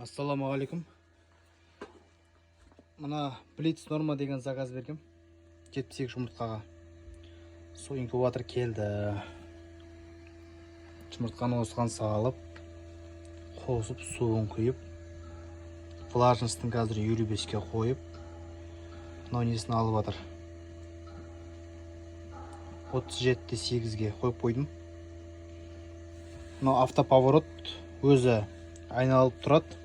Ассаламағалейкум. Мына Блиц Норма деген заказ бергем. 78 жұмыртқаға. Сол инкубатор келді. Жұмыртқаны осыған салып, қосып, суын құйып, влажностың қазір 55-ке қойып, мынау несін алып жатыр. 37-8-ге қойып қойдым. Мынау автоповорот өзі айналып тұрады.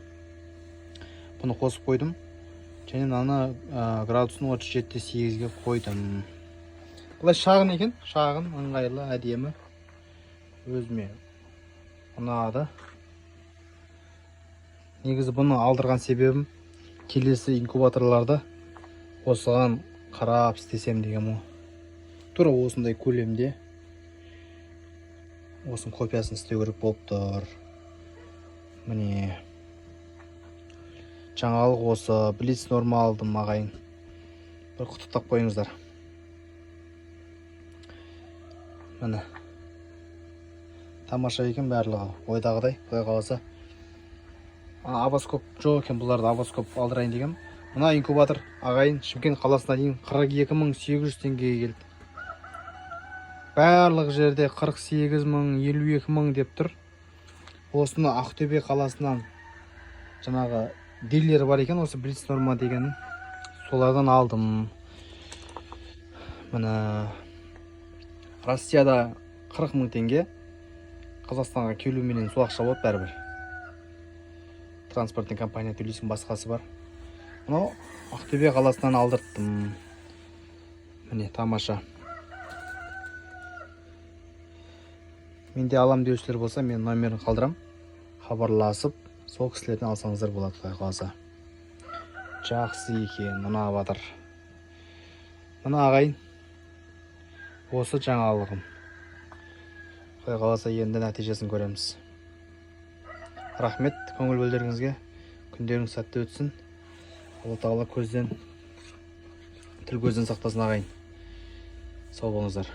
Бұны қосып қойдым. Және мынаны градусын 37-8-ге қойдым. Бұлай шағын екен, шағын, ыңғайлы, әдемі. Өзіме ұнады. Негізі бұны алдырған себебім келесі инкубаторларды осыған қарап істесем деген ол. Тура осындай көлемде осының копиясын істеу керек болып тұр. Міне жаңалық осы Блиц Норма алдым ағайын. Бір құттықтап қойыңыздар. Міне тамаша екен барлығы. Ойдағыдай, құдай қаласа. Авоскоп жоқ екен, бұларды авоскоп алдырайын дегем. Мына инкубатор ағайын Шымкент қаласына дейін 42.800 теңгеге келді. Барлық жерде 48.000, 52.000 деп тұр. Осыны Ақтөбе қаласынан жаңағы дилер бар екен, осы Блиц Норма деген. Солардан алдым. Міне Россияда 40.000 теңге. Қазақстанға келуменен сол ақша болады бәрібір. Транспортный компания төлейсің, басқасы бар. Мынау Ақтөбе қаласынан алдырттым. Міне тамаша. Менде алам деушілер болса, мен номерін қалдырам. Хабарласып, сол кісілерден алсаңыздар болады, құдай қаласа. Жақсы екен, мына батыр. Мына ағайын. Осы жаңалығым. Құдай қаласа енді нәтижесін көреміз. Рахмет көңіл бөлдеріңізге. Күндеріңіз сәтті өтсін. Алла тағала көзден, тіл көзден сақтасын ағайын. Сау болыңыздар.